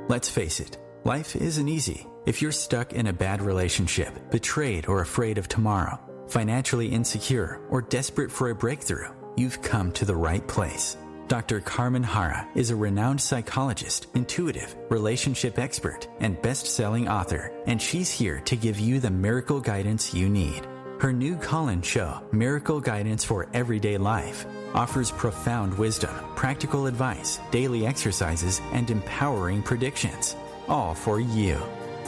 Let's face it, life isn't easy. If you're stuck in a bad relationship, betrayed or afraid of tomorrow, financially insecure, or desperate for a breakthrough, you've come to the right place. Dr. Carmen Hara is a renowned psychologist, intuitive, relationship expert, and best-selling author, and she's here to give you the miracle guidance you need. Her new call-in show, Miracle Guidance for Everyday Life, offers profound wisdom, practical advice, daily exercises, and empowering predictions, all for you.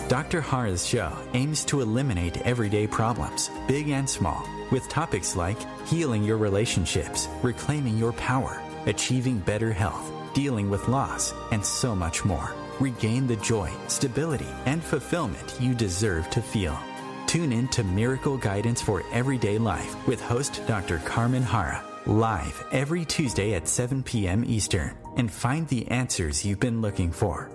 Dr. Hara's show aims to eliminate everyday problems, big and small, with topics like healing your relationships, reclaiming your power, achieving better health, dealing with loss, and so much more. Regain the joy, stability, and fulfillment you deserve to feel. Tune in to Miracle Guidance for Everyday Life with host Dr. Carmen Hara, live every Tuesday at 7 p.m. Eastern, and find the answers you've been looking for.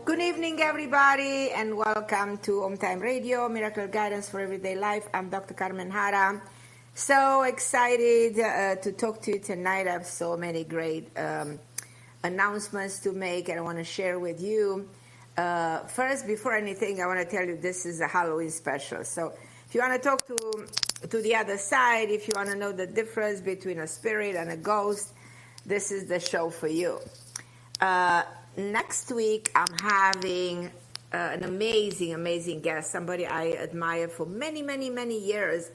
Good evening, everybody, and welcome to OMTimes Radio, Miracle Guidance for Everyday Life. I'm Dr. Carmen Hara. So excited to talk to you tonight. I have so many great announcements to make, and I want to share with you. First, before anything, I want to tell you this is a Halloween special. So if you want to talk to the other side, if you want to know the difference between a spirit and a ghost, this is the show for you. Next week, I'm having an amazing, amazing guest, somebody I admire for many, many, many years,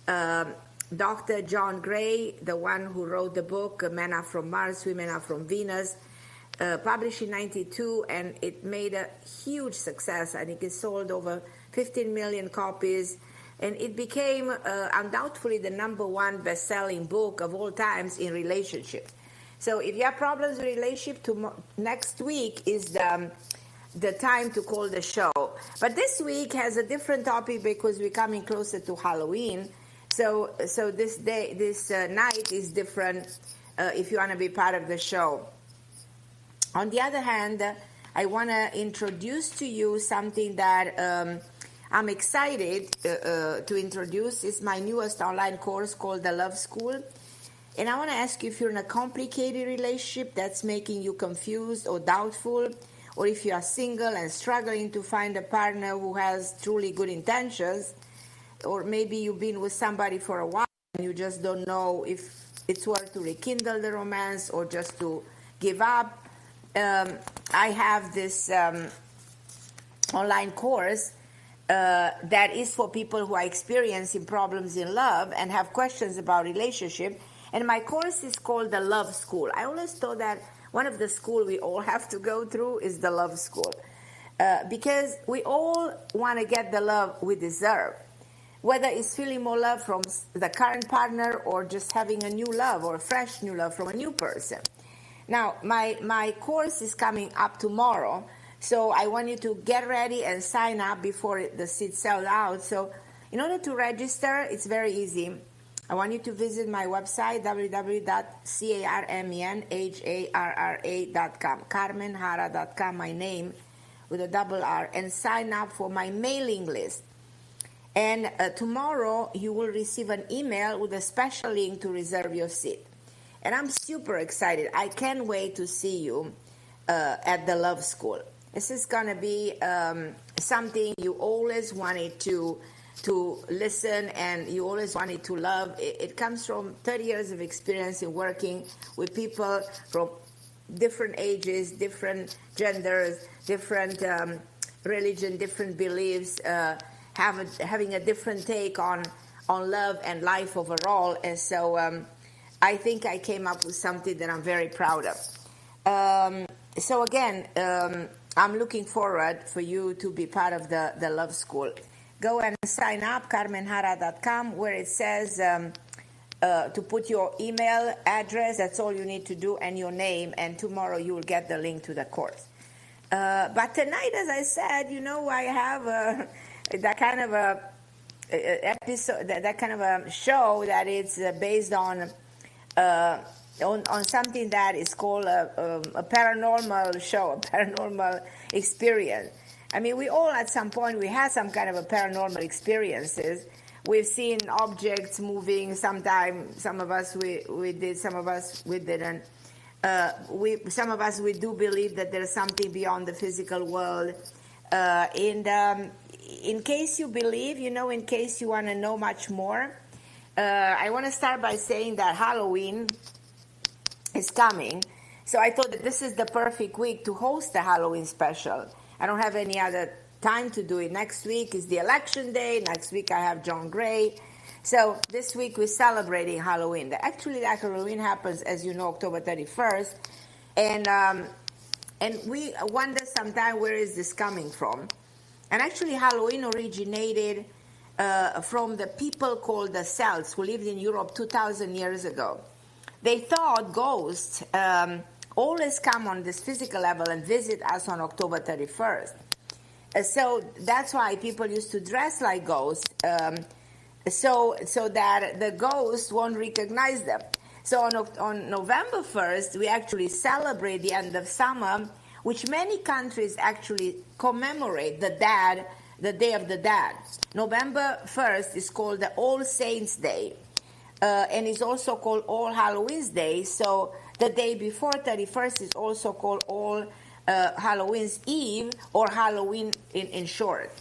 Dr. John Gray, the one who wrote the book, Men Are From Mars, Women Are From Venus, published in 92, and it made a huge success. I think it sold over 15 million copies, and it became undoubtedly the #1 best-selling book of all times in relationships. So if you have problems with relationship, next week is the time to call the show. But this week has a different topic because we're coming closer to Halloween. So this night is different if you want to be part of the show. On the other hand, I want to introduce to you something that I'm excited to introduce. It's my newest online course called The Love School. And I want to ask you if you're in a complicated relationship that's making you confused or doubtful, or if you are single and struggling to find a partner who has truly good intentions, or maybe you've been with somebody for a while and you just don't know if it's worth to rekindle the romance or just to give up. I have this online course that is for people who are experiencing problems in love and have questions about relationship. And my course is called The Love School. I always thought that one of the schools we all have to go through is the love school. Because we all want to get the love we deserve. Whether it's feeling more love from the current partner or just having a new love or a fresh new love from a new person. Now, my course is coming up tomorrow. So I want you to get ready and sign up before the seats sell out. So in order to register, it's very easy. I want you to visit my website, www.carmenhara.com, carmenhara.com, my name with a double R, and sign up for my mailing list. And tomorrow you will receive an email with a special link to reserve your seat. And I'm super excited. I can't wait to see you at the Love School. This is going to be something you always wanted to listen and you always wanted to love. It comes from 30 years of experience in working with people from different ages, different genders, different religion, different beliefs, having a different take on love and life overall. And so I think I came up with something that I'm very proud of. So again, I'm looking forward for you to be part of the Love School. Go and sign up, carmenhara.com, where it says to put your email address. That's all you need to do, and your name. And tomorrow you will get the link to the course. But tonight, as I said, I have that kind of a episode, that kind of a show that is based on something that is called a paranormal show, a paranormal experience. I mean, we all at some point, we had some kind of a paranormal experiences. We've seen objects moving. Sometimes, some of us we did, some of us we didn't. some of us, we do believe that there's something beyond the physical world. And in case you believe, in case you want to know much more, I want to start by saying that Halloween is coming. So I thought that this is the perfect week to host a Halloween special. I don't have any other time to do it. Next week is the election day. Next week I have John Gray. So this week we're celebrating Halloween. Actually, that Halloween happens, as you know, October 31st. And we wonder sometimes, where is this coming from? And actually, Halloween originated from the people called the Celts, who lived in Europe 2,000 years ago. They thought ghosts always come on this physical level and visit us on October 31st. So that's why people used to dress like ghosts, so that the ghosts won't recognize them. So on November 1st, we actually celebrate the end of summer, which many countries actually commemorate the Day of the Dead. November 1st is called the All Saints' Day, and it's also called All Halloween's Day. So the day before 31st is also called All Halloween's Eve, or Halloween in short.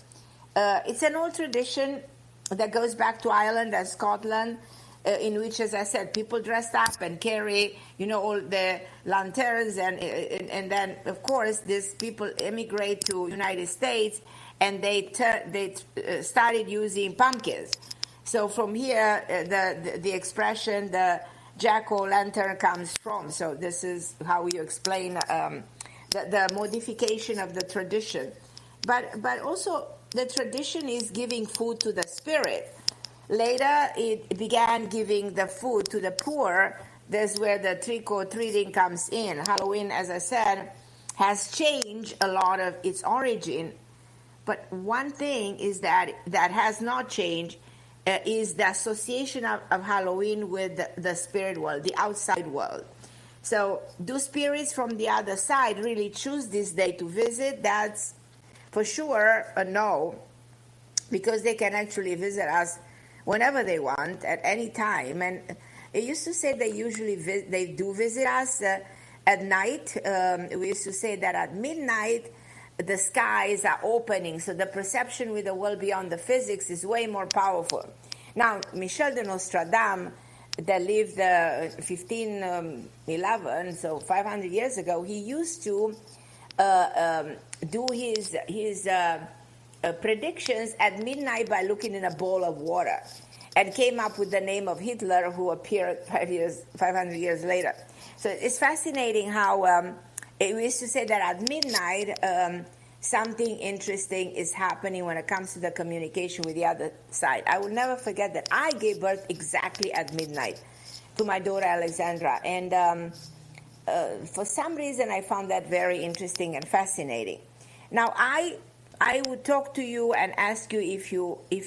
It's an old tradition that goes back to Ireland and Scotland, in which, as I said, people dressed up and carry, all the lanterns, and then, of course, these people immigrate to United States, and they started using pumpkins. So from here, the expression, the jack-o'-lantern, comes from. So this is how you explain the modification of the tradition. But also, the tradition is giving food to the spirit. Later, it began giving the food to the poor. That's where the trick-or-treating comes in. Halloween, as I said, has changed a lot of its origin. But one thing is that has not changed is the association of Halloween with the spirit world, the outside world. So do spirits from the other side really choose this day to visit? That's for sure a no, because they can actually visit us whenever they want, at any time. And it used to say they usually they do visit us at night. We used to say that at midnight the skies are opening, so the perception with the world beyond the physics is way more powerful. Now, Michel de Nostradamus, that lived 1511, so 500 years ago, he used to do his predictions at midnight by looking in a bowl of water, and came up with the name of Hitler, who appeared 500 years later. So it's fascinating how we used to say that at midnight something interesting is happening when it comes to the communication with the other side. I will never forget that I gave birth exactly at midnight to my daughter Alexandra, and for some reason I found that very interesting and fascinating. Now I would talk to you and ask you if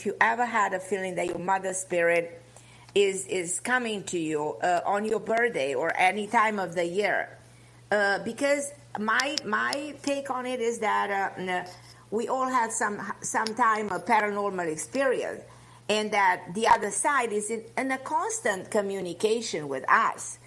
you ever had a feeling that your mother spirit is coming to you on your birthday or any time of the year, because my take on it is that we all had some time a paranormal experience, and that the other side is in a constant communication with us.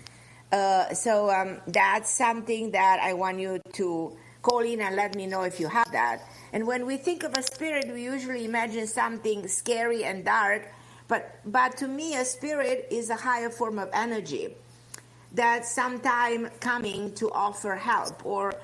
So that's something that I want you to call in and let me know if you have that. And when we think of a spirit, we usually imagine something scary and dark, but to me, a spirit is a higher form of energy that's sometime coming to offer help, or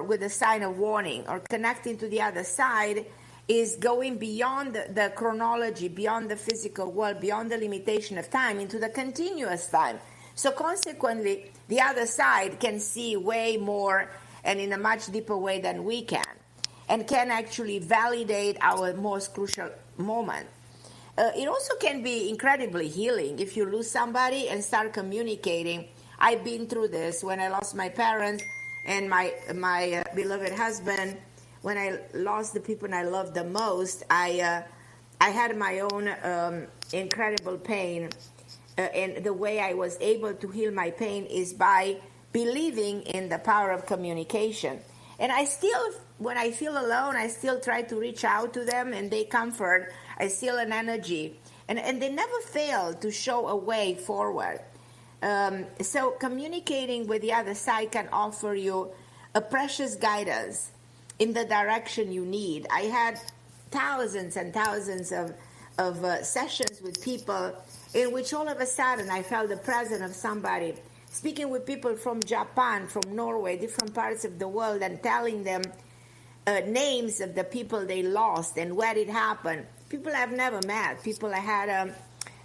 with a sign of warning, or connecting to the other side, is going beyond the chronology, beyond the physical world, beyond the limitation of time, into the continuous time. So consequently, the other side can see way more and in a much deeper way than we can, and can actually validate our most crucial moment. It also can be incredibly healing if you lose somebody and start communicating. I've been through this when I lost my parents and my beloved husband. When I lost the people I loved the most, I had my own incredible pain, and the way I was able to heal my pain is by believing in the power of communication. And I still, when I feel alone, I still try to reach out to them, and they comfort. I feel an energy, and they never fail to show a way forward. So communicating with the other side can offer you a precious guidance in the direction you need. I had thousands and thousands of sessions with people in which all of a sudden I felt the presence of somebody, speaking with people from Japan, from Norway, different parts of the world, and telling them names of the people they lost and where it happened. People I've never met, people I had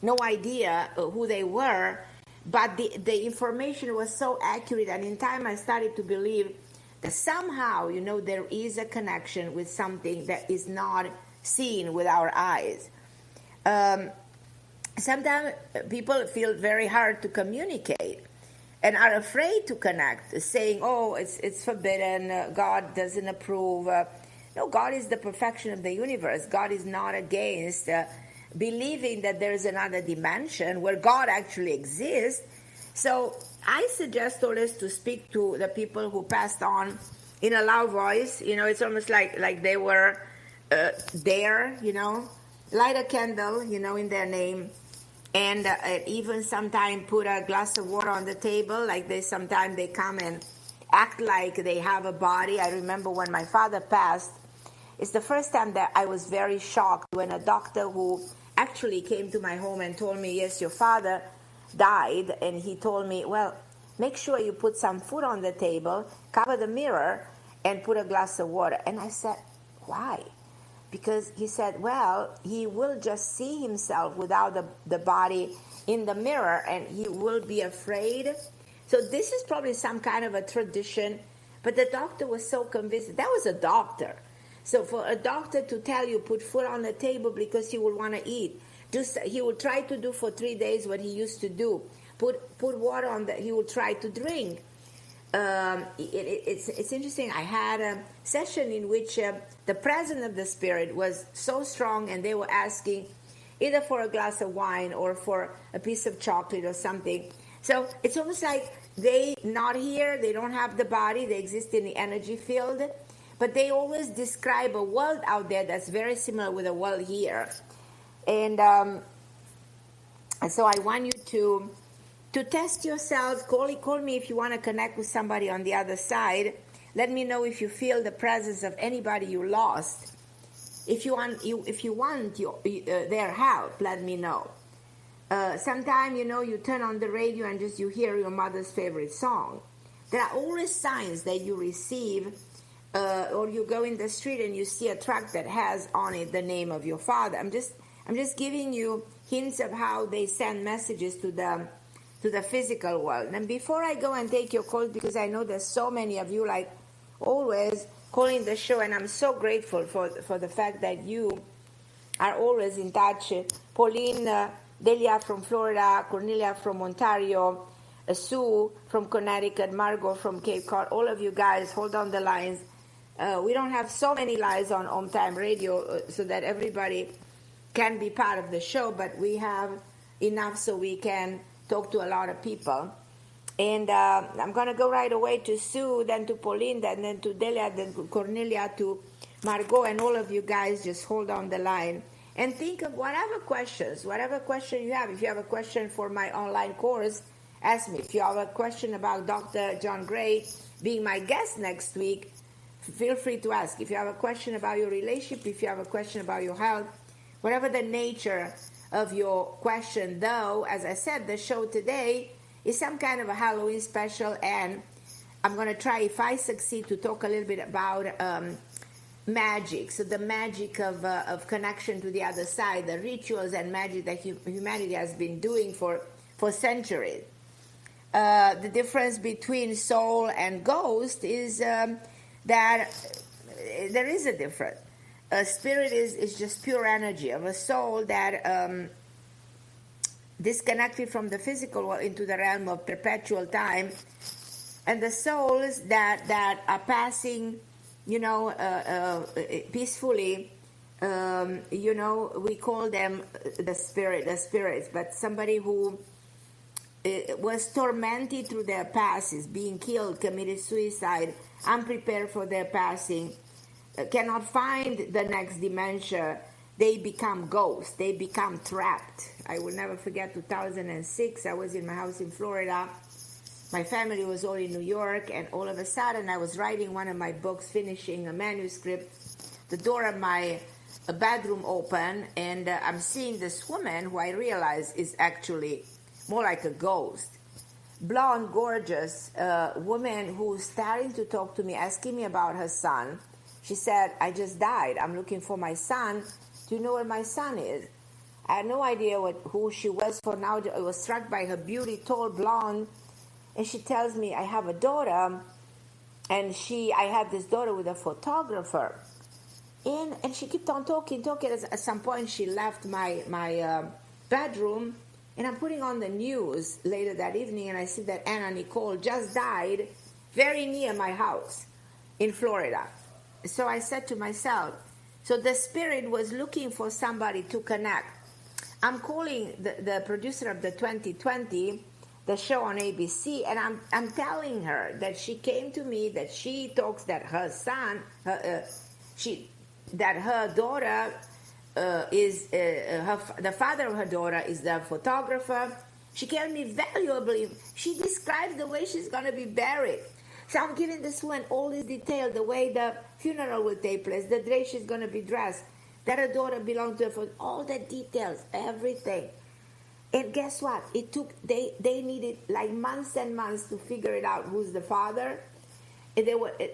no idea who they were, but the information was so accurate, and in time I started to believe that somehow, there is a connection with something that is not seen with our eyes. Sometimes people feel very hard to communicate and are afraid to connect, saying, oh, it's forbidden, God doesn't approve. No, God is the perfection of the universe. God is not against believing that there is another dimension where God actually exists. So I suggest always to speak to the people who passed on in a loud voice. It's almost like they were there, light a candle, in their name, and even sometimes put a glass of water on the table. Like sometimes they come and act like they have a body. I remember when my father passed, it's the first time that I was very shocked when a doctor who actually came to my home and told me, yes, your father died, and he told me, well, make sure you put some food on the table, cover the mirror, and put a glass of water. And I said, why? Because he said, well, he will just see himself without the body in the mirror, and he will be afraid. So this is probably some kind of a tradition, but the doctor was so convinced. That was a doctor. So for a doctor to tell you, put food on the table because he will want to eat, he will try to do for 3 days what he used to do. Put water on he will try to drink. It's interesting. I had a session in which the presence of the spirit was so strong, and they were asking either for a glass of wine or for a piece of chocolate or something. So it's almost like they not here, they don't have the body, they exist in the energy field, but they always describe a world out there that's very similar with the world here. And so I want you to test yourselves. Call me if you want to connect with somebody on the other side. Let me know if you feel the presence of anybody you lost. If you want their help, let me know. Sometime, you turn on the radio and just you hear your mother's favorite song. There are always signs that you receive, or you go in the street and you see a truck that has on it the name of your father. I'm just giving you hints of how they send messages to the physical world. And before I go and take your calls, because I know there's so many of you, like always, calling the show, and I'm so grateful for the fact that you are always in touch. Pauline, Delia from Florida, Cornelia from Ontario, Sue from Connecticut, Margot from Cape Cod, all of you guys, hold on the lines. We don't have so many lines on OMTime Radio so that everybody can be part of the show, but we have enough so we can talk to a lot of people. And I'm going to go right away to Sue, then to Pauline, then to Delia, then to Cornelia, to Margot, and all of you guys, just hold on the line. And think of whatever question you have. If you have a question for my online course, ask me. If you have a question about Dr. John Gray being my guest next week, feel free to ask. If you have a question about your relationship, if you have a question about your health, whatever the nature of your question, though, as I said, the show today is some kind of a Halloween special, and I'm going to try, if I succeed, to talk a little bit about magic. So the magic of connection to the other side, the rituals and magic that humanity has been doing for centuries. The difference between soul and ghost is that there is a difference. A spirit is just pure energy of a soul that disconnected from the physical world into the realm of perpetual time, and the souls that are passing, peacefully, we call them the spirits, but somebody who was tormented through their past, is being killed, committed suicide, unprepared for their passing, cannot find the next dimension, they become ghosts, they become trapped. I will never forget 2006. I was in my house in Florida. My family was all in New York, and all of a sudden I was writing one of my books, finishing a manuscript. The door of my bedroom open, and I'm seeing this woman who I realize is actually more like a ghost. Blonde, gorgeous woman who's starting to talk to me, asking me about her son. She said, I just died. I'm looking for my son. Do you know where my son is? I had no idea who she was. For now, I was struck by her beauty, tall, blonde. And she tells me, I have a daughter, and I had this daughter with a photographer. And she kept on talking. At some point, she left my bedroom, and I'm putting on the news later that evening, and I see that Anna Nicole just died very near my house in Florida. So I said to myself, so the spirit was looking for somebody to connect. I'm calling the producer of the 2020, the show on ABC, and I'm telling her that she came to me, that she talks that her son, that her daughter the father of her daughter is the photographer. She gave me valuably. She describes the way she's going to be buried. So I'm giving this woman all this detail, the way the funeral will take place, the day she's going to be dressed, that her daughter belonged to her, for all the details, everything. And guess what? They needed like months and months to figure it out who's the father. And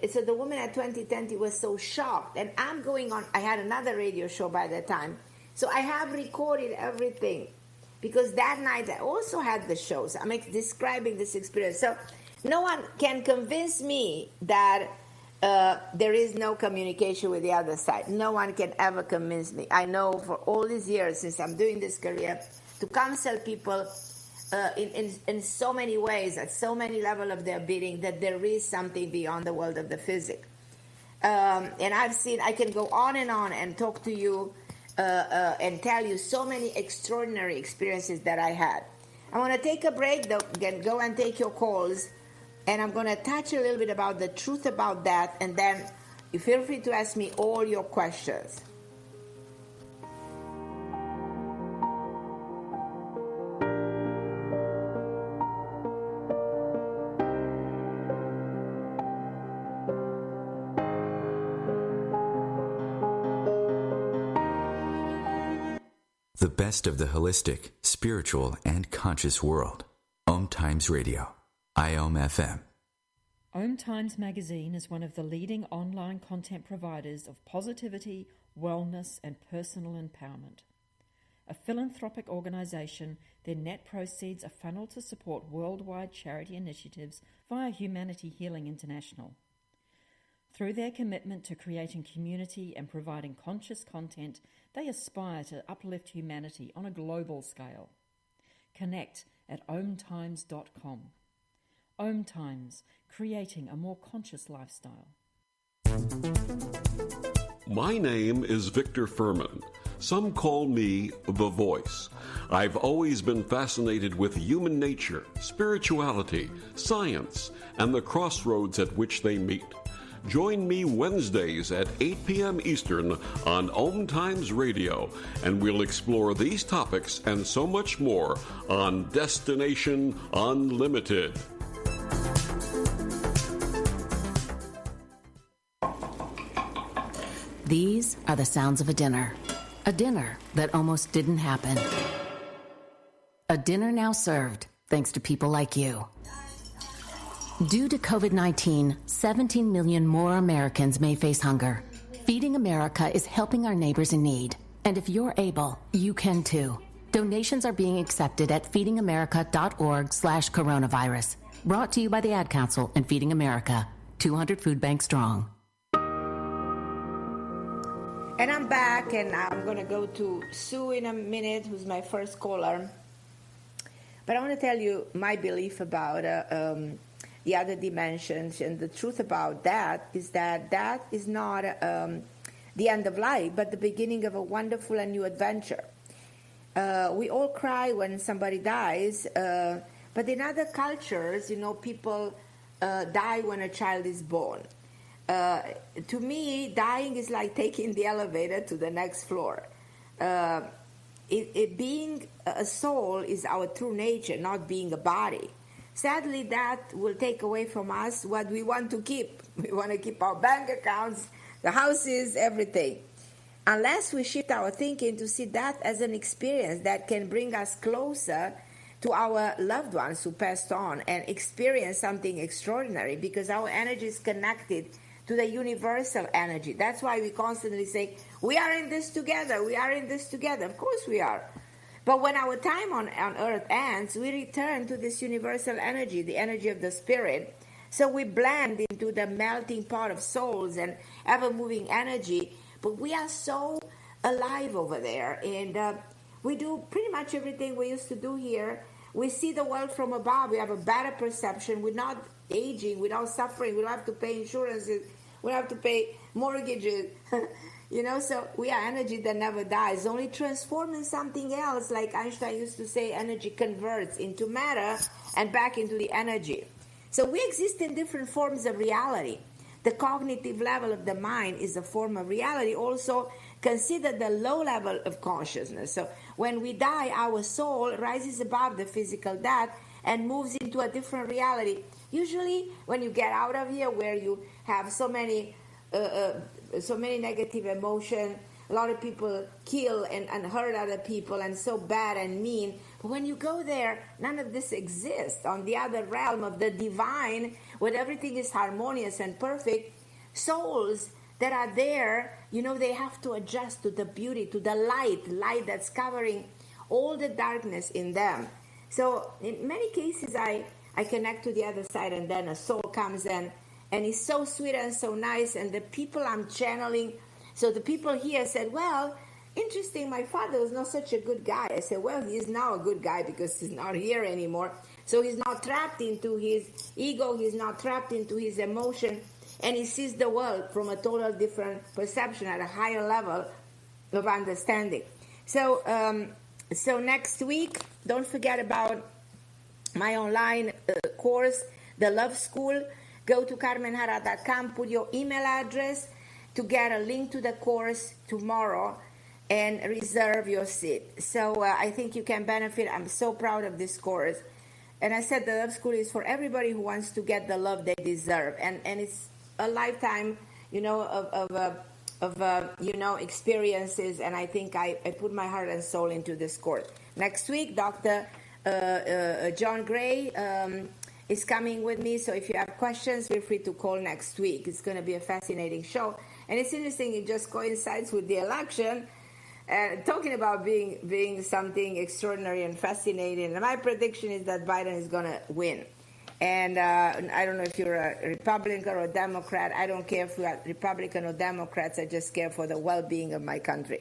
so the woman at 2020 was so shocked. And I'm going on, I had another radio show by that time. So I have recorded everything. Because that night I also had the shows. I'm describing this experience. So no one can convince me that there is no communication with the other side. No one can ever convince me. I know for all these years since I'm doing this career, to counsel people in so many ways, at so many levels of their being, that there is something beyond the world of the physics. And I can go on and talk to you and tell you so many extraordinary experiences that I had. I want to take a break, though, go and take your calls, and I'm going to touch a little bit about the truth about that, and then you feel free to ask me all your questions. The best of the holistic, spiritual, and conscious world. OMTimes Radio. IOM FM. OMTimes magazine is one of the leading online content providers of positivity, wellness, and personal empowerment. A philanthropic organization, their net proceeds are funneled to support worldwide charity initiatives via Humanity Healing International. Through their commitment to creating community and providing conscious content, they aspire to uplift humanity on a global scale. Connect at omtimes.com. OMTimes, creating a more conscious lifestyle. My name is Victor Furman. Some call me the Voice. I've always been fascinated with human nature, spirituality, science, and the crossroads at which they meet. Join me Wednesdays at 8 p.m. Eastern on OMTimes Radio, and we'll explore these topics and so much more on Destination Unlimited. These are the sounds of a dinner that almost didn't happen. A dinner now served, thanks to people like you. Due to COVID-19, 17 million more Americans may face hunger. Feeding America is helping our neighbors in need. And if you're able, you can too. Donations are being accepted at feedingamerica.org/coronavirus. Brought to you by the Ad Council and Feeding America, 200 food banks strong. And I'm back, and I'm going to go to Sue in a minute, who's my first caller. But I want to tell you my belief about the other dimensions, and the truth about that is not the end of life, but the beginning of a wonderful and new adventure. We all cry when somebody dies, but in other cultures, people die when a child is born. To me, dying is like taking the elevator to the next floor. being a soul is our true nature, not being a body. Sadly, that will take away from us what we want to keep. We want to keep our bank accounts, the houses, everything. Unless we shift our thinking to see that as an experience that can bring us closer to our loved ones who passed on and experience something extraordinary, because our energy is connected to the universal energy. That's why we constantly say, we are in this together, we are in this together. Of course we are. But when our time on earth ends, we return to this universal energy, the energy of the spirit. So we blend into the melting pot of souls and ever-moving energy. But we are so alive over there. And we do pretty much everything we used to do here. We see the world from above. We have a better perception. We're not aging, without suffering. We don't have to pay insurances. We don't have to pay mortgages. So we are energy that never dies, only transformed in something else. Like Einstein used to say, energy converts into matter and back into the energy. So we exist in different forms of reality. The cognitive level of the mind is a form of reality. Also, consider the low level of consciousness. So when we die, our soul rises above the physical death and moves into a different reality. Usually, when you get out of here, where you have so many negative emotion, a lot of people kill and hurt other people and so bad and mean. But when you go there, none of this exists. On the other realm of the divine, where everything is harmonious and perfect, souls that are there, they have to adjust to the beauty, to the light that's covering all the darkness in them. So in many cases, I connect to the other side, and then a soul comes in, and it's so sweet and so nice, and the people I'm channeling, so the people here said, well, interesting, my father was not such a good guy. I said, well, he is now a good guy because he's not here anymore. So he's not trapped into his ego, he's not trapped into his emotion, and he sees the world from a total different perception at a higher level of understanding. So next week, don't forget about my online course, The Love School. Go to carmenhara.com, put your email address to get a link to the course tomorrow and reserve your seat. So I think you can benefit. I'm so proud of this course. And I said the Love School is for everybody who wants to get the love they deserve. And it's a lifetime, of experiences. And I think I put my heart and soul into this course. Next week, Dr. John Gray is coming with me. So if you have questions, feel free to call next week. It's going to be a fascinating show. And it's interesting, it just coincides with the election. Talking about being something extraordinary and fascinating. And my prediction is that Biden is going to win. And I don't know if you're a Republican or a Democrat. I don't care if you are Republican or Democrats. I just care for the well-being of my country.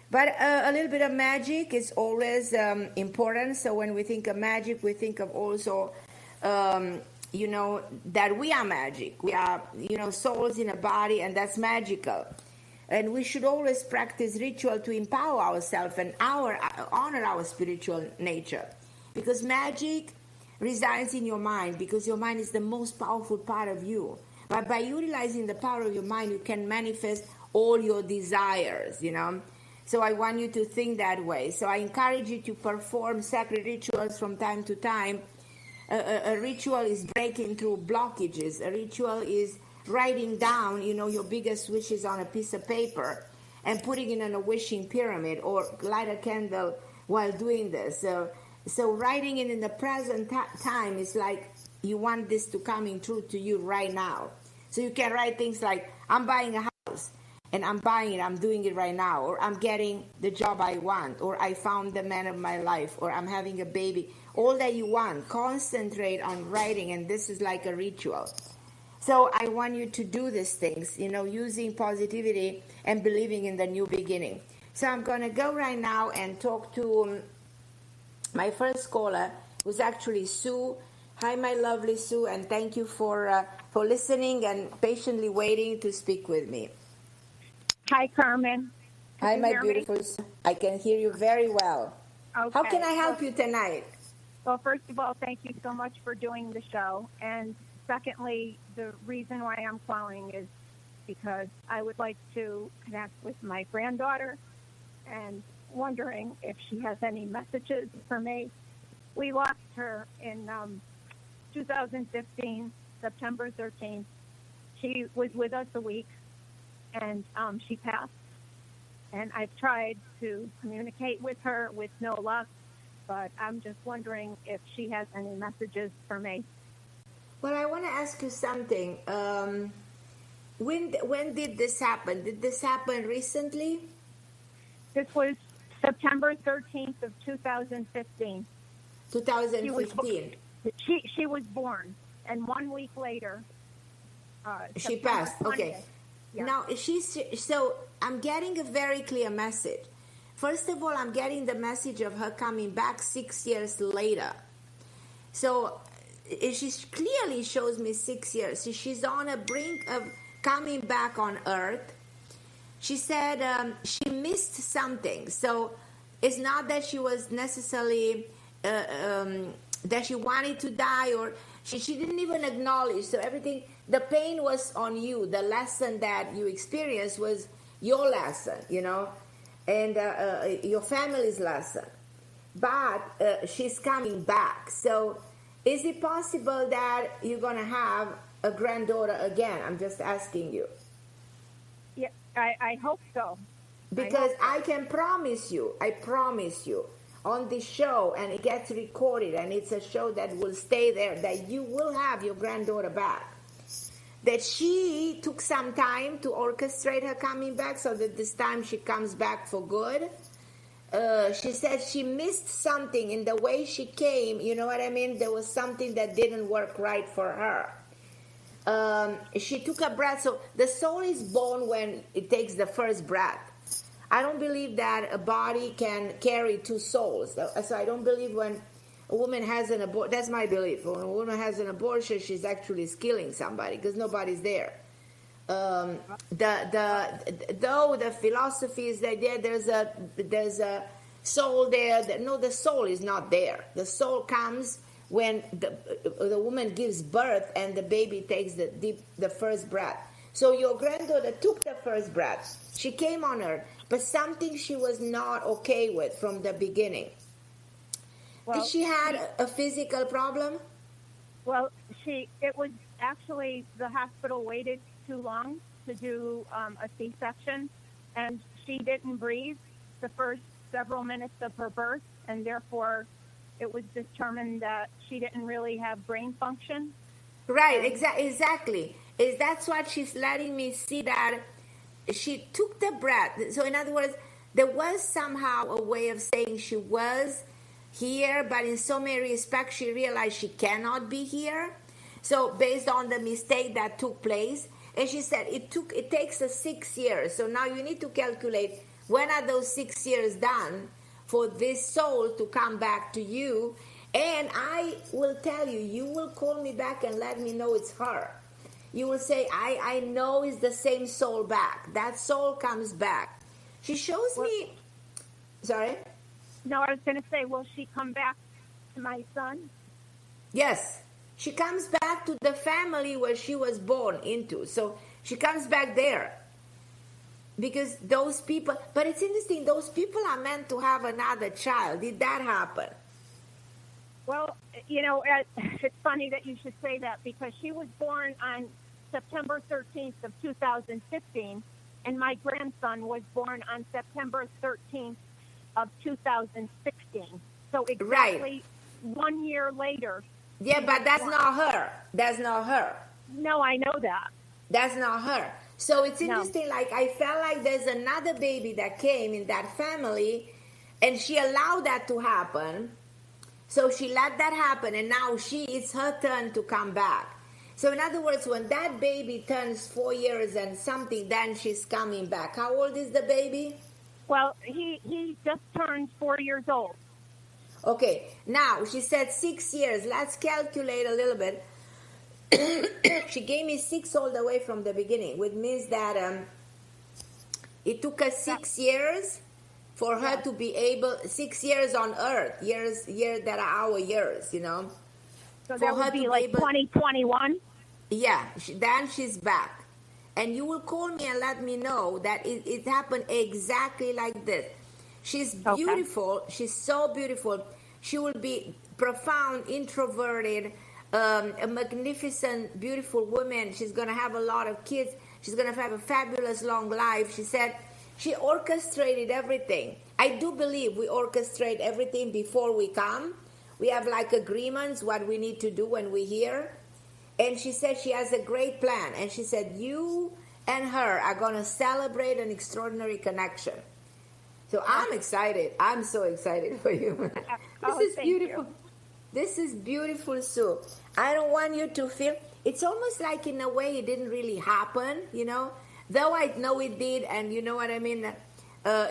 But a little bit of magic is always important. So when we think of magic, we think of also, that we are magic. We are, souls in a body, and that's magical. And we should always practice ritual to empower ourselves and honor our spiritual nature. Because magic resides in your mind, because your mind is the most powerful part of you. But by utilizing the power of your mind, you can manifest all your desires, So I want you to think that way. So I encourage you to perform sacred rituals from time to time. A ritual is breaking through blockages. A ritual is writing down, your biggest wishes on a piece of paper and putting it in a wishing pyramid, or light a candle while doing this. So writing it in the present time is like you want this to coming true to you right now. So you can write things like, I'm buying a house and I'm buying it, I'm doing it right now, or I'm getting the job I want, or I found the man of my life, or I'm having a baby. All that you want, concentrate on writing, and this is like a ritual. So I want you to do these things, using positivity and believing in the new beginning. So I'm going to go right now and talk to my first caller, who's actually Sue. Hi, my lovely Sue, and thank you for listening and patiently waiting to speak with me. Hi, Carmen. Hi, my beautiful Sue. I can hear you very well. Okay. How can I help you tonight? Well, first of all, thank you so much for doing the show. And secondly, the reason why I'm calling is because I would like to connect with my granddaughter. And wondering if she has any messages for me. We lost her in 2015, September 13th. She was with us a week, and she passed. And I've tried to communicate with her with no luck, but I'm just wondering if she has any messages for me. Well, I want to ask you something. When did this happen? Did this happen recently? This was September 13th of 2015. 2015. She was born, and 1 week later, she passed. 20th. Okay. Yeah. Now so I'm getting a very clear message. First of all, I'm getting the message of her coming back 6 years later. So she clearly shows me 6 years. So she's on a brink of coming back on Earth. She said she missed something. So it's not that she was necessarily that she wanted to die, or she didn't even acknowledge. So everything, the pain was on you. The lesson that you experienced was your lesson, and your family's lesson. But she's coming back. So is it possible that you're going to have a granddaughter again? I'm just asking you. Yeah, I hope so. Because I can promise you, on this show, and it gets recorded, and it's a show that will stay there, that you will have your granddaughter back. That she took some time to orchestrate her coming back, so that this time she comes back for good. She said she missed something in the way she came. You know what I mean? There was something that didn't work right for her. She took a breath. So the soul is born when it takes the first breath. I don't believe that a body can carry two souls. So I don't believe when a woman has an abortion. That's my belief. When a woman has an abortion, she's actually killing somebody because nobody's there. Though the philosophy is that there's a soul there. The soul is not there. The soul comes when the woman gives birth and the baby takes the first breath. So your granddaughter took the first breath. She came on Earth, but something she was not okay with from the beginning. Well, did she had a physical problem? Well, it was actually the hospital waited too long to do a C-section, and she didn't breathe the first several minutes of her birth, and therefore it was determined that she didn't really have brain function. Right, exactly. That's what she's letting me see, that she took the breath. So in other words, there was somehow a way of saying she was here, but in so many respects she realized she cannot be here. So based on the mistake that took place, and she said it takes us 6 years. So now you need to calculate, when are those 6 years done for this soul to come back to you? And I will tell you, you will call me back and let me know it's her. You will say, I know it's the same soul back. That soul comes back. She shows me... Sorry? No, I was going to say, will she come back to my son? Yes. She comes back to the family where she was born into. So she comes back there. Because those people... But it's interesting, those people are meant to have another child. Did that happen? Well, it's funny that you should say that, because she was born on September 13th of 2015, and my grandson was born on September 13th of 2016. So exactly 1 year later. Yeah, but that's not her. That's not her. No, I know that. That's not her. So it's interesting, like I felt like there's another baby that came in that family, and she allowed that to happen. So she let that happen, and now it's her turn to come back. So in other words, when that baby turns 4 years and something, then she's coming back. How old is the baby? Well, he just turned 4 years old. Okay, now she said 6 years. Let's calculate a little bit. She gave me 6 all the way from the beginning, which means that it took us 6 years for her to be able, 6 years on Earth, years that are our years, So that would be like 2021? Yeah, then she's back. And you will call me and let me know that it happened exactly like this. She's Okay. beautiful. She's so beautiful. She will be profound, introverted, a magnificent, beautiful woman. She's going to have a lot of kids. She's going to have a fabulous long life. She said she orchestrated everything. I do believe we orchestrate everything before we come. We have like agreements, what we need to do when we're here. And she said she has a great plan. And she said, you and her are going to celebrate an extraordinary connection. So I'm excited. I'm so excited for you. Oh, This is thank beautiful. you. This is beautiful, Sue. I don't want you to feel, it's almost like in a way it didn't really happen, though I know it did. And you know what I mean?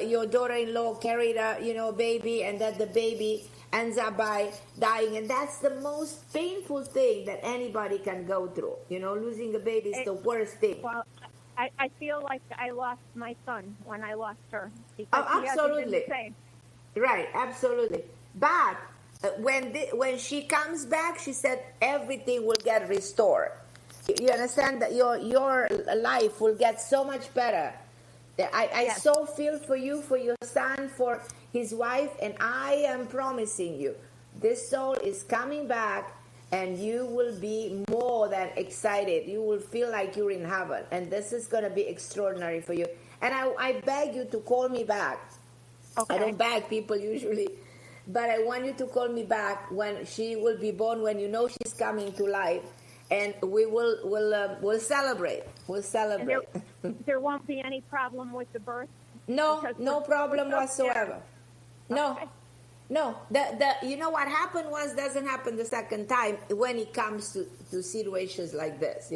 Your daughter-in-law carried a, baby, and that the baby ends up by dying. And that's the most painful thing that anybody can go through. Losing a baby is the worst thing. Well, I feel like I lost my son when I lost her. Because Oh, he hasn't been absolutely. the same. Right, absolutely. But when she comes back, she said everything will get restored. You understand that your life will get so much better. I Yes. so feel for you, for your son, for his wife, and I am promising you, this soul is coming back, and you will be more than excited. You will feel like you're in heaven, and this is going to be extraordinary for you. And I beg you to call me back. Okay. I don't beg people usually, but I want you to call me back when she will be born, when you know she's coming to life, and we'll celebrate. We'll celebrate. And there won't be any problem with the birth? No, Because no we're- problem we're so whatsoever. No, Okay. no. You know what happened once doesn't happen the second time when it comes to situations like this.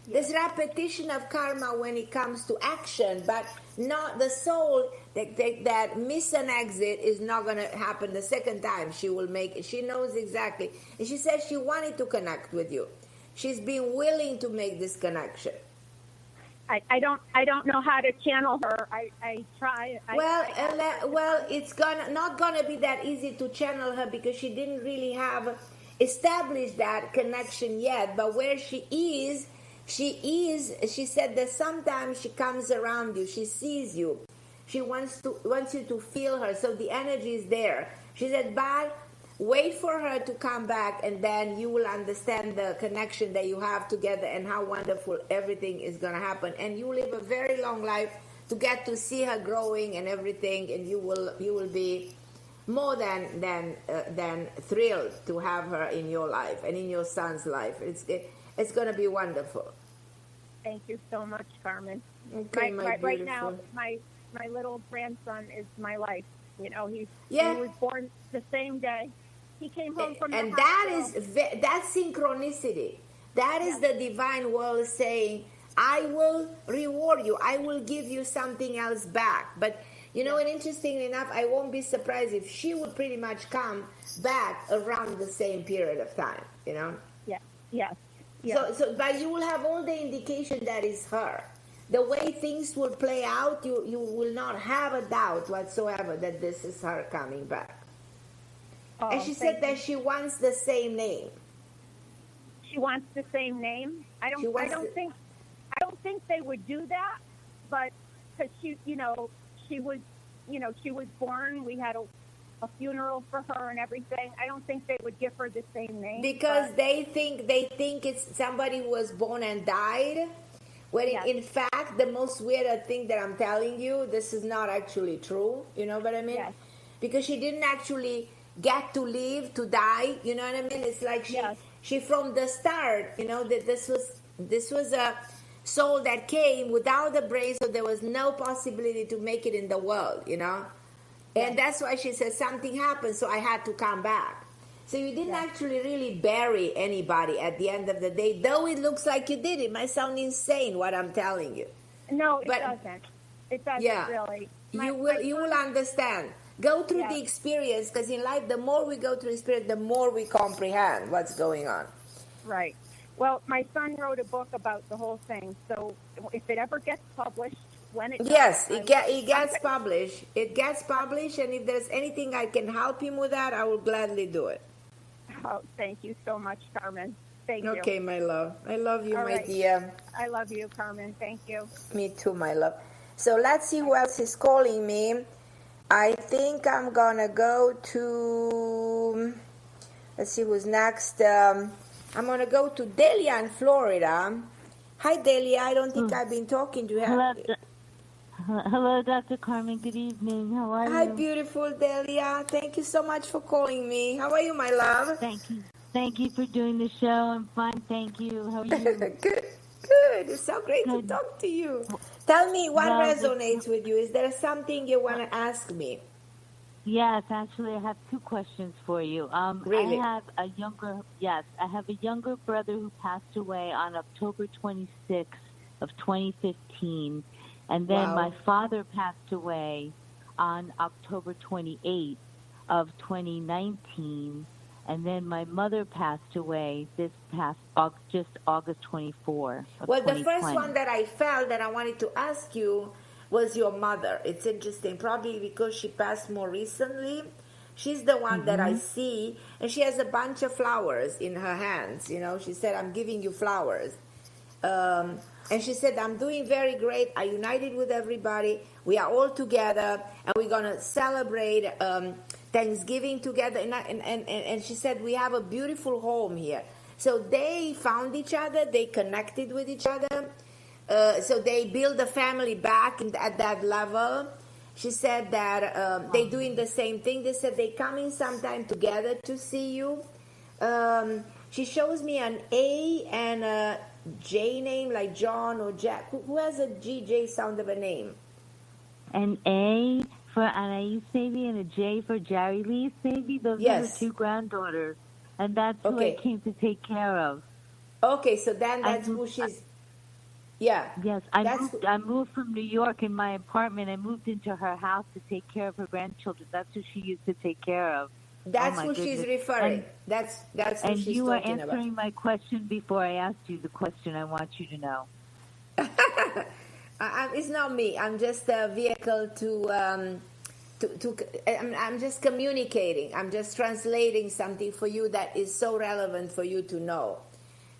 There's repetition of karma when it comes to action, but not the soul that miss an exit is not going to happen the second time. She will make it. She knows exactly. And she said she wanted to connect with you. She's been willing to make this connection. I don't know how to channel her. I try. Well, it's not gonna be that easy to channel her because she didn't really have established that connection yet. But where she is, she said that sometimes she comes around you, she sees you, she wants you to feel her, so the energy is there. She said, but wait for her to come back, and then you will understand the connection that you have together and how wonderful everything is going to happen. And you live a very long life to get to see her growing and everything, and you will be more than thrilled to have her in your life and in your son's life. It's going to be wonderful. Thank you so much, Carmen. Okay, my right now, beautiful. my little grandson is my life. He Yeah. was born the same day. He came home from the And hospital. that's synchronicity. That is the divine world saying, I will reward you. I will give you something else back. But and interestingly enough, I won't be surprised if she would pretty much come back around the same period of time. Yes. So but you will have all the indication that is her. The way things will play out, you will not have a doubt whatsoever that this is her coming back. And she said that she wants the same name. She wants the same name. I don't think they would do that, but because she was born. We had a funeral for her and everything. I don't think they would give her the same name because they think it's somebody who was born and died. When in fact, the most weird thing that I'm telling you, this is not actually true. You know what I mean? Yes. Because she didn't actually get to live, to die. You know what I mean? It's like she from the start, that this was a soul that came without a brain, so there was no possibility to make it in the world, And that's why she says something happened, so I had to come back. So you didn't actually really bury anybody at the end of the day, though it looks like you did. It might sound insane what I'm telling you. No, it doesn't. It doesn't really. You will understand. Go through the experience, because in life, the more we go through experience, the more we comprehend what's going on. Right. Well, my son wrote a book about the whole thing, so if it ever gets published, when it does, it gets published. It gets published, and if there's anything I can help him with that, I will gladly do it. Oh, thank you so much, Carmen. Thank you. Okay, my love. I love you, All my right. dear. I love you, Carmen. Thank you. Me too, my love. So let's see who else is calling me. I think I'm gonna go to, let's see who's next. I'm gonna go to Delia in Florida. Hi, Delia. I don't think I've been talking to her. Hello, Dr. Carmen. Good evening. How are Hi, you? beautiful Delia. Thank you so much for calling me. How are you, my love? Thank you. Thank you for doing the show. I'm fine. Thank you. How are you? Good. It's so great to talk to you. Tell me what Well, resonates with you. Is there something you want to ask me? Yes, actually, I have two questions for you. Really? I have a younger brother who passed away on October 26th of 2015, and then Wow. my father passed away on October 28th of 2019, and then my mother passed away this past just August 24 of Well, the 2020. first one that I felt that I wanted to ask you was your mother. It's interesting, probably because she passed more recently. She's the one that I see, and she has a bunch of flowers in her hands. You know, she said, "I'm giving you flowers." And she said, "I'm doing very great. I united with everybody. We are all together, and we're going to celebrate Thanksgiving together." And she said, "We have a beautiful home here." So they found each other. They connected with each other. So they build the family back at that level. She said that they're doing the same thing. They said they coming sometime together to see you. She shows me an A and a J name, like John or Jack. Who has a GJ sound of a name? An A for Anais Savy and a J for Jerry Lee Savy. Those are her two granddaughters. And that's who I came to take care of. Okay, so then that's who she's... Yeah. Yes, I moved from New York in my apartment. I moved into her house to take care of her grandchildren. That's who she used to take care of. That's who she's referring. That's who she's talking about. And you were answering my question before I asked you the question I want you to know. It's not me. I'm just a vehicle I'm just communicating. I'm just translating something for you that is so relevant for you to know.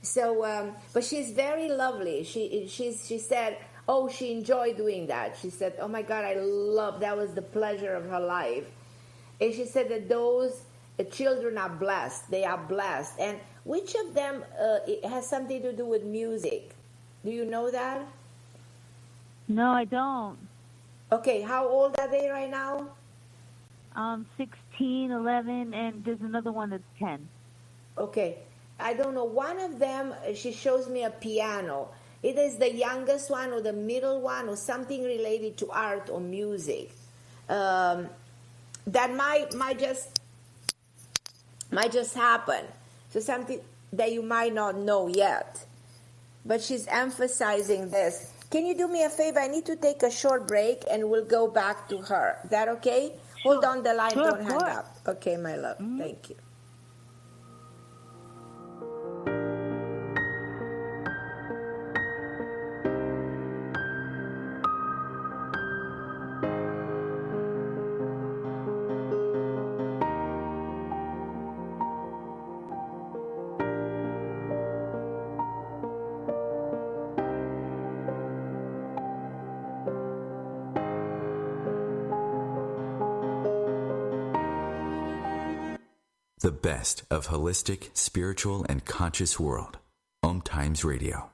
So, but she's very lovely. She said, oh, she enjoyed doing that. She said, oh my God, that was the pleasure of her life. And she said that those children are blessed. They are blessed. And which of them it has something to do with music? Do you know that? No, I don't. Okay, how old are they right now? 16, 11, and there's another one that's 10. Okay. I don't know. One of them, she shows me a piano. It is the youngest one or the middle one or something related to art or music. That might just happen. So something that you might not know yet. But she's emphasizing this. Can you do me a favor? I need to take a short break and we'll go back to her. Is that okay? Sure. Hold on the line. Sure, don't hang up. Okay, my love. Thank you. The best of holistic, spiritual, and conscious world. OMTimes Radio.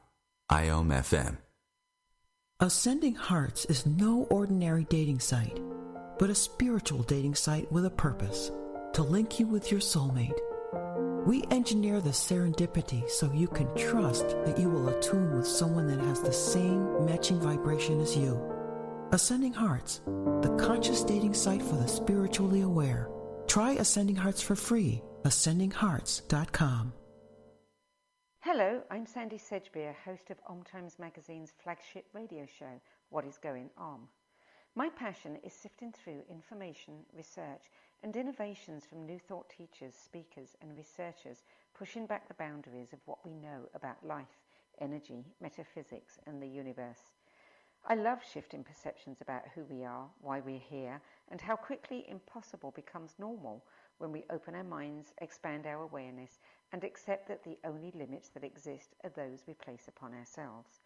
IOM FM. Ascending Hearts is no ordinary dating site, but a spiritual dating site with a purpose, to link you with your soulmate. We engineer the serendipity so you can trust that you will attune with someone that has the same matching vibration as you. Ascending Hearts, the conscious dating site for the spiritually aware. Try Ascending Hearts for free. AscendingHearts.com. Hello, I'm Sandy Sedgbeer, host of OMTimes Magazine's flagship radio show, What is Going On. My passion is sifting through information, research, and innovations from new thought teachers, speakers, and researchers pushing back the boundaries of what we know about life, energy, metaphysics, and the universe. I love shifting perceptions about who we are, why we're here, and how quickly impossible becomes normal when we open our minds, expand our awareness, and accept that the only limits that exist are those we place upon ourselves.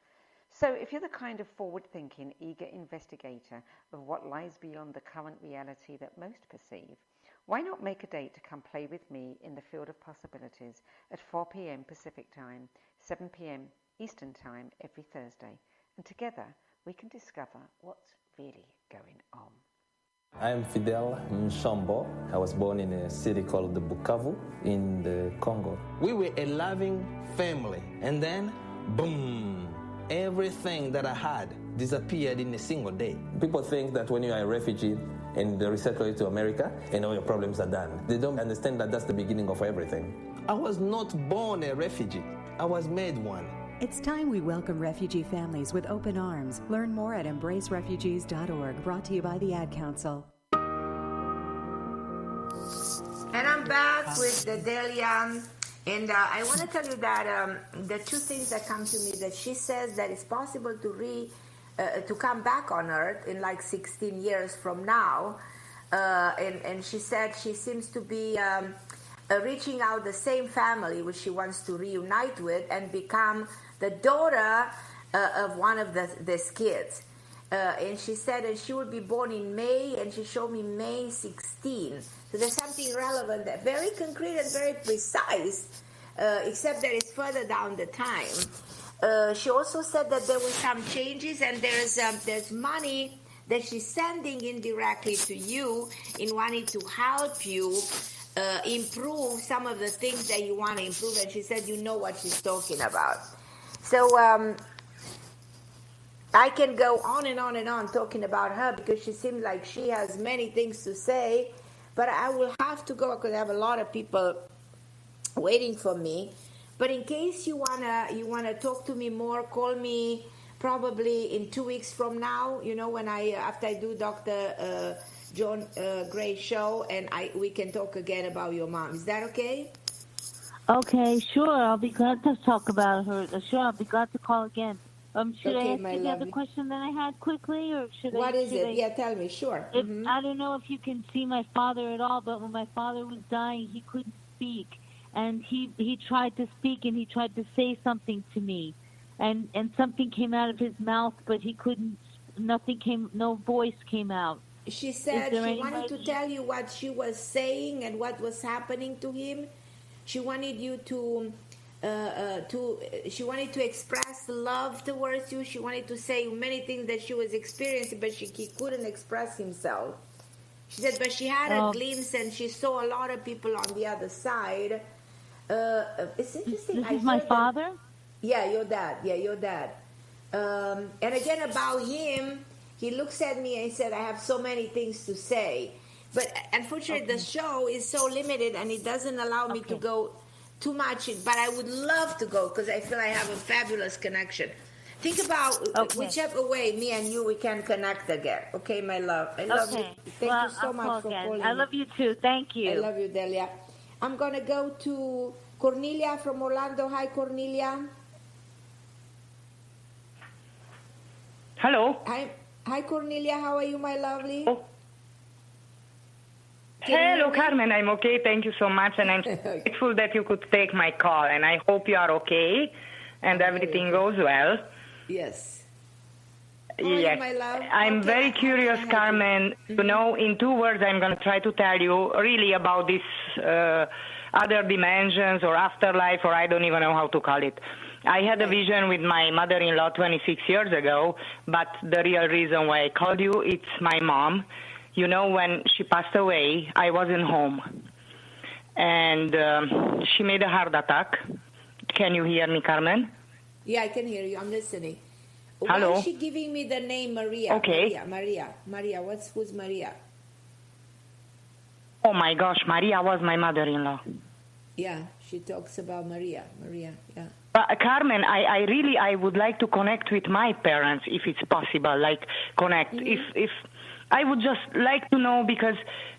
So if you're the kind of forward-thinking, eager investigator of what lies beyond the current reality that most perceive, why not make a date to come play with me in the field of possibilities at 4 p.m. Pacific Time, 7 p.m. Eastern Time every Thursday, and together we can discover what's really going on. I'm Fidel Shambo. I was born in a city called Bukavu in the Congo. We were a loving family, and then, boom, everything that I had disappeared in a single day. People think that when you are a refugee and they resettle you to America and all your problems are done. They don't understand that that's the beginning of everything. I was not born a refugee. I was made one. It's time we welcome refugee families with open arms. Learn more at embracerefugees.org, brought to you by the Ad Council. And I'm back with the Delia, and I want to tell you that the two things that come to me, that she says that it's possible to come back on Earth in like 16 years from now, and she said she seems to be reaching out the same family which she wants to reunite with and become the daughter of one of these kids. And she said that she would be born in May, and she showed me May 16. So there's something relevant there, very concrete and very precise, except that it's further down the time. She also said that there were some changes, and there's money that she's sending indirectly to you in wanting to help you improve some of the things that you want to improve. And she said you know what she's talking about. So I can go on and on and on talking about her, because she seems like she has many things to say, but I will have to go because I have a lot of people waiting for me. But in case you wanna talk to me more, call me probably in 2 weeks from now, when after I do Dr. John Gray's show, and we can talk again about your mom. Is that okay? Okay, sure. I'll be glad to talk about her. Sure, I'll be glad to call again. Should I ask you the other question that I had quickly, or should What is it? Yeah, tell me. Sure. I don't know if you can see my father at all, but when my father was dying, he couldn't speak, and he tried to speak, and he tried to say something to me, and something came out of his mouth, but he couldn't. No voice came out. She said she wanted to tell you what she was saying and what was happening to him. She wanted you she wanted to express love towards you. She wanted to say many things that she was experiencing, but he couldn't express himself. She said, but she had a glimpse, and she saw a lot of people on the other side. It's interesting. This is my father? Yeah, your dad. Yeah, your dad. And again, about him, he looks at me and he said, I have so many things to say. But unfortunately, the show is so limited, and it doesn't allow me to go too much. But I would love to go, because I feel I have a fabulous connection. Think about whichever way, me and you, we can connect again. Okay, my love. I love you. Thank you so much for calling. I love you too. Thank you. I love you, Delia. I'm going to go to Cornelia from Orlando. Hi, Cornelia. Hello. Hi, Cornelia. How are you, my lovely? Oh. Hello, Carmen. I'm okay. Thank you so much. And I'm grateful that you could take my call. And I hope you are okay and everything goes well. Yes. Yes. My love? I'm very curious, Carmen. In 2 words, I'm going to try to tell you really about this other dimensions or afterlife, or I don't even know how to call it. I had a vision with my mother-in-law 26 years ago, but the real reason why I called you, it's my mom. When she passed away, I wasn't home, and she made a heart attack. Can you hear me, Carmen? Yeah, I can hear you. I'm listening. Hello? Why is she giving me the name Maria? Okay. Maria. Who's Maria? Oh, my gosh. Maria was my mother-in-law. Yeah, she talks about Maria, yeah. Carmen, I would like to connect with my parents, if it's possible, like connect. If I would just like to know, because,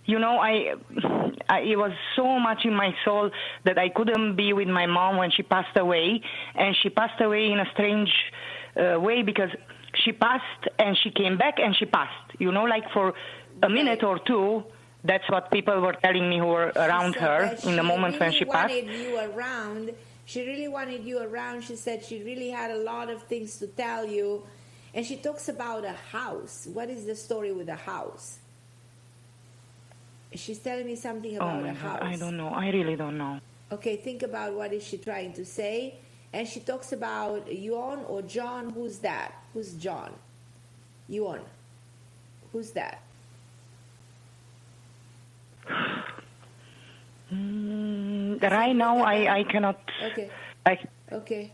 it was so much in my soul that I couldn't be with my mom when she passed away. And she passed away in a strange way, because she passed and she came back and she passed, like for a minute or two. That's what people were telling me who were around her in the moment when she passed. She wanted you around. She really wanted you around. She said she really had a lot of things to tell you. And she talks about a house. What is the story with the house? She's telling me something about a house. I don't know. I really don't know. Okay, think about what is she trying to say. And she talks about Yuan or John. Who's that? Who's John? Yuan. Who's that? Right now, I cannot. Okay. Okay.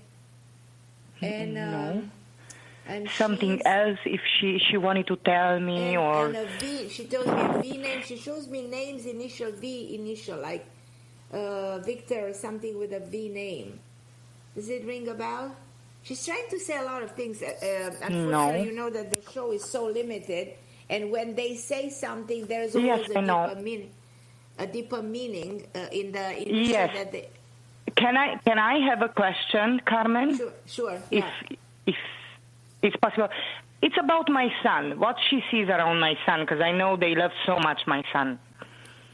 And no. And something else, if she wanted to tell me, or and a V. She tells me a V name. She shows me names, initial V, like Victor or something with a V name. Does it ring a bell? She's trying to say a lot of things. Unfortunately, no. You know that the show is so limited, and when they say something, there's always a deeper meaning in the yes. That they... Can I have a question, Carmen? Sure. If it's possible. It's about my son. What she sees around my son, because I know they love so much my son.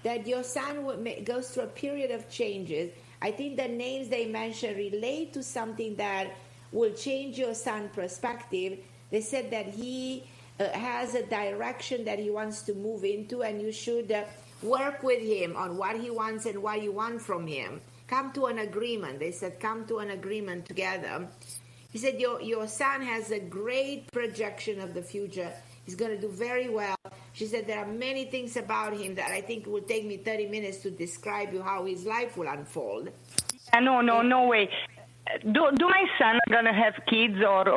That your son goes through a period of changes. I think the names they mention relate to something that will change your son's perspective. They said that he has a direction that he wants to move into, and you should work with him on what he wants and what you want from him. Come to an agreement. They said, come to an agreement together. He said, your son has a great projection of the future. He's going to do very well. She said, there are many things about him that I think it will take me 30 minutes to describe you how his life will unfold. No way. Do my son going to have kids or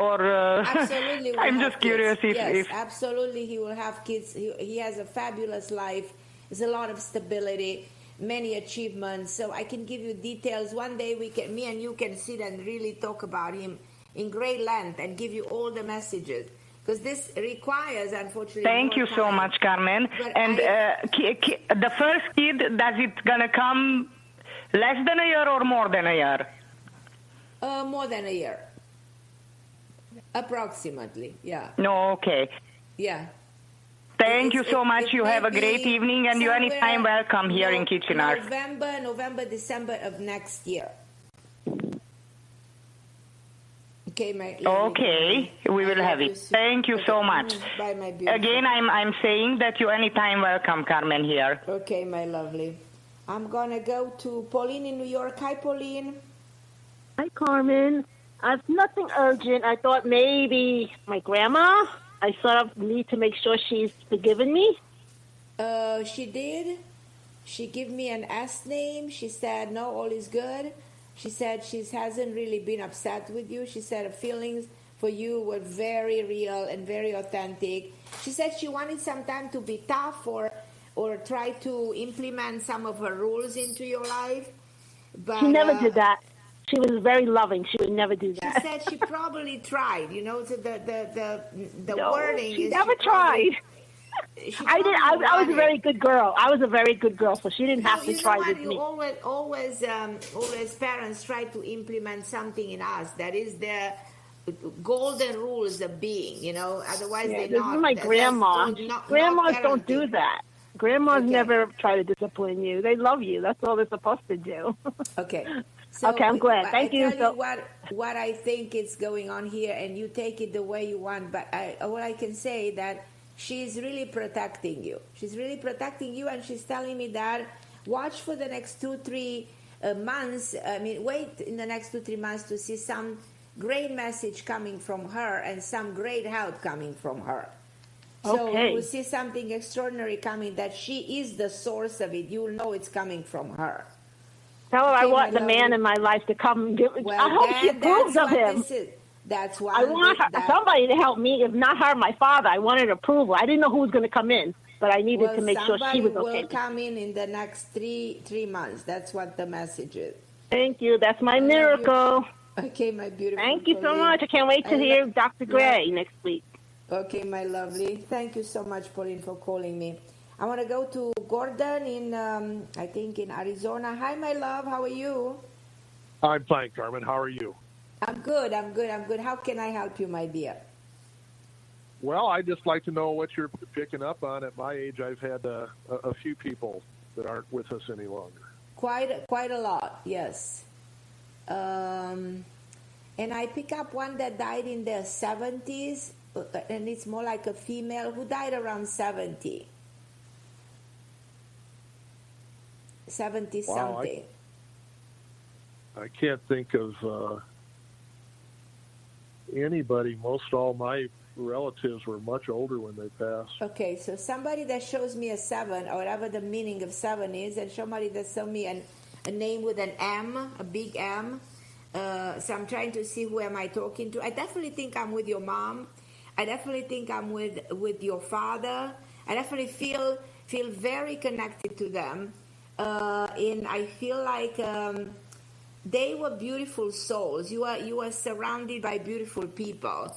Absolutely. I'm just curious if absolutely he will have kids. He has a fabulous life. There's a lot of stability, many achievements. So I can give you details. One day me and you can sit and really talk about him in great length and give you all the messages. Because this requires, unfortunately, Thank you so much, Carmen. But and the first kid, does it going to come less than a year or more than a year? More than a year. Approximately, yeah. No, okay. Yeah. Thank you so much. You have a great evening, and you anytime welcome here in Kitchener. November, December of next year. Okay, we will have it. Thank you so much. Bye, my beautiful. Again, I'm saying that you anytime welcome, Carmen, here. Okay, my lovely. I'm going to go to Pauline in New York. Hi, Pauline. Hi, Carmen. I've nothing urgent. I thought maybe my grandma, I sort of need to make sure she's forgiven me. She did. She gave me an S name. She said, no, all is good. She said she hasn't really been upset with you. She said her feelings for you were very real and very authentic. She said she wanted some time to be tough or try to implement some of her rules into your life. But she never did that. She was very loving. She would never do that. She said she probably tried. You know, the no, wording. She never tried. I was a very good girl. I was a very good girl, so she didn't have to try with me. Always parents try to implement something in us that is the golden rules of being. You know, otherwise they this not. This is my grandma. Grandmas don't do that. Grandmas never try to discipline you. They love you. That's all they're supposed to do. Okay. So, okay, I'm glad. Thank you. Tell you what I think is going on here, and you take it the way you want. But all I can say that she's really protecting you. She's really protecting you, and she's telling me that watch for the next 2-3 months. I mean, wait in the next 2-3 months to see some great message coming from her and some great help coming from her. So you will see something extraordinary coming, that she is the source of it. You'll know it's coming from her. Tell her I want the man in my life to come. I hope she approves of him. That's why I want somebody to help me. If not her, my father. I wanted approval. I didn't know who was going to come in, but I needed to make sure she was okay. Somebody will come in the next three months. That's what the message is. Thank you. That's my miracle. Okay, my beautiful. Thank you so much. I can't wait to hear Dr. Gray next week. Okay, my lovely. Thank you so much, Pauline, for calling me. I want to go to Gordon in, I think, in Arizona. Hi, my love. How are you? I'm fine, Carmen. How are you? I'm good. How can I help you, my dear? Well, I'd just like to know what you're picking up on. At my age, I've had a few people that aren't with us any longer. Quite a lot, yes. And I pick up one that died in the 70s, and it's more like a female who died around 70. 70 something. I can't think of anybody. Most all my relatives were much older when they passed. Okay, so somebody that shows me a 7, or whatever the meaning of 7 is, and somebody that shows me a name with an M, a big M. So I'm trying to see who am I talking to. I definitely think I'm with your mom. I definitely think I'm with your father. I definitely feel very connected to them. And I feel like they were beautiful souls. You are surrounded by beautiful people,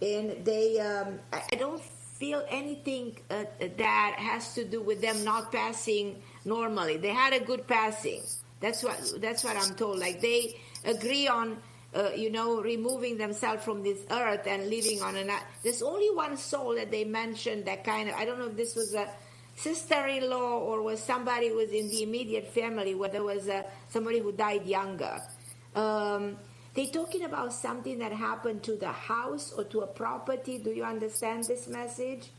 and they. I don't feel anything that has to do with them not passing normally. They had a good passing. That's what I'm told. Like they agree on, removing themselves from this earth and living on another. There's only one soul that they mentioned that kind of. I don't know if this was a sister-in-law or was somebody who was in the immediate family where there was somebody who died younger. They're talking about something that happened to the house or to a property. Do you understand this message?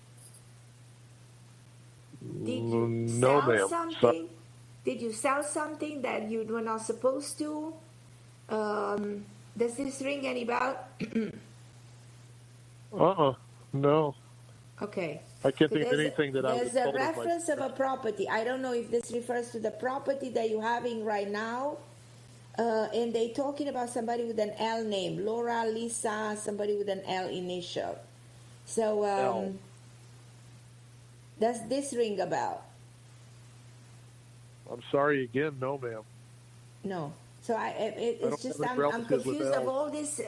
Did you sell something? Did you sell something that you were not supposed to? Does this ring any bell? No. Okay. I can't think of anything that I was There's told a reference of a property. I don't know if this refers to the property that you're having right now. And they're talking about somebody with an L name. Laura, Lisa, somebody with an L initial. So, does this ring a bell? I'm sorry again, no, ma'am. No. So it's just I'm confused of all this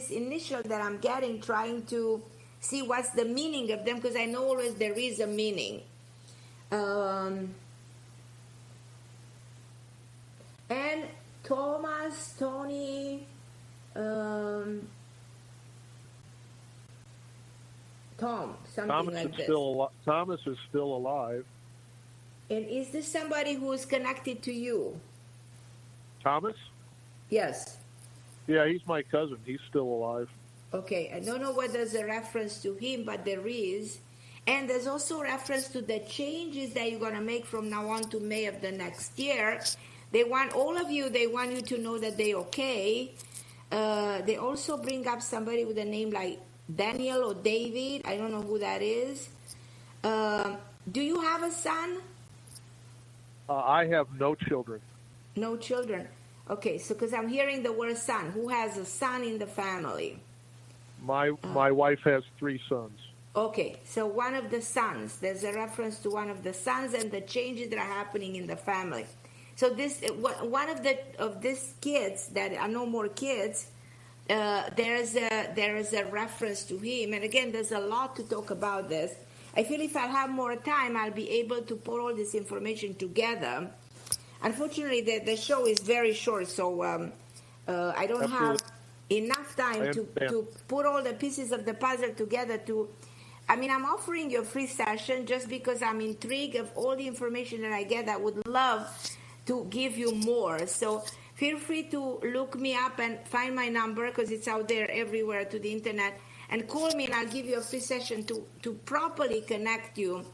initial that I'm getting, trying to see what's the meaning of them, because I know always there is a meaning. And Thomas, Tony, Tom, something Thomas like is this. Thomas is still alive. And is this somebody who is connected to you? Thomas? Yes. Yeah, he's my cousin. He's still alive. Okay, I don't know whether there's a reference to him, but there is. And there's also reference to the changes that you're going to make from now on to May of the next year. They want all of you, they want you to know that they're okay. They also bring up somebody with a name like Daniel or David. I don't know who that is. Do you have a son? I have no children. No children. Okay, so because I'm hearing the word son. Who has a son in the family? My wife has 3 sons. Okay, so one of the sons. There's a reference to one of the sons and the changes that are happening in the family. So this one of these kids that are no more kids. There is a reference to him, and again, there's a lot to talk about this. I feel if I have more time, I'll be able to put all this information together. Unfortunately, the show is very short, so I don't have enough time to put all the pieces of the puzzle together I'm offering you a free session just because I'm intrigued of all the information that I get. I would love to give you more. So feel free to look me up and find my number because it's out there everywhere to the internet. And call me and I'll give you a free session to properly connect you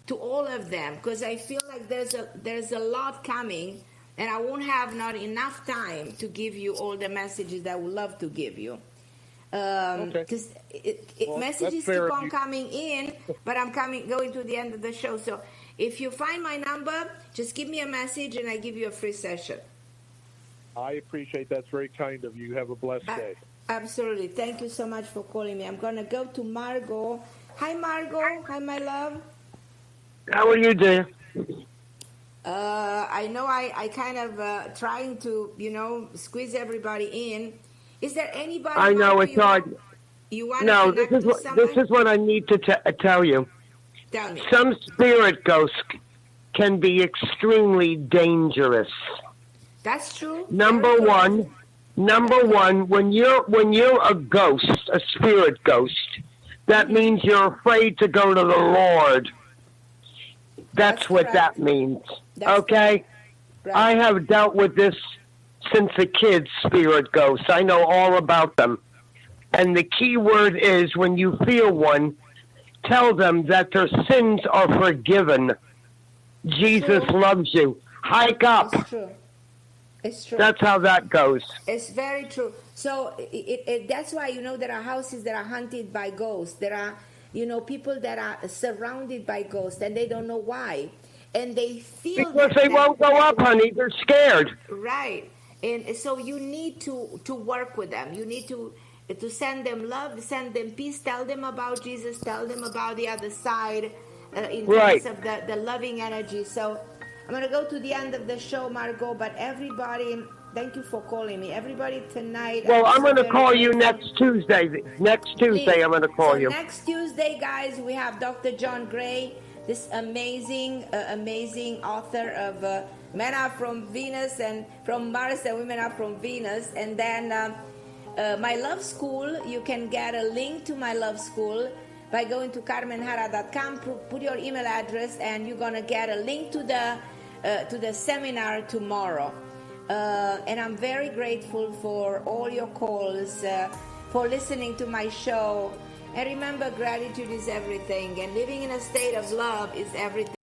to all of them, because I feel like there's a lot coming and I won't have not enough time to give you all the messages that I would love to give you. Because messages keep on coming in, but I'm going to the end of the show. So if you find my number, just give me a message and I give you a free session. I appreciate that. That's very kind of you. Have a blessed day. Absolutely. Thank you so much for calling me. I'm going to go to Margot. Hi, Margot. Hi, my love. How are you, dear? I know I kind of trying to, squeeze everybody in. Is there anybody? I know it's hard. You want no, to this is what I need to tell you. Tell me. Some spirit ghosts can be extremely dangerous. That's true. Number one, when you're a ghost, a spirit ghost, that means you're afraid to go to the Lord. That's what that means. Okay? Right. I have dealt with this since a kid, spirit ghosts. I know all about them. And the key word is when you feel one, tell them that their sins are forgiven. Jesus loves you. Hike up. It's true. It's true. That's how that goes. It's very true. So that's why, there are houses that are haunted by ghosts. There are, people that are surrounded by ghosts and they don't know why. And they feel because they won't go up, honey. They're scared. Right. And so you need to work with them. You need to send them love, send them peace, tell them about Jesus, tell them about the other side in terms of the loving energy. So I'm going to go to the end of the show, Margot, but everybody, thank you for calling me. Everybody tonight. Well, I'm going to call you next Tuesday. Next Tuesday, I'm going to call you. Next Tuesday, guys, we have Dr. John Gray, this amazing author of Men Are From Venus and From Mars and Women Are From Venus. And then My Love School, you can get a link to My Love School by going to carmenhara.com, put your email address, and you're going to get a link to the seminar tomorrow. And I'm very grateful for all your calls, for listening to my show. And remember, gratitude is everything, and living in a state of love is everything.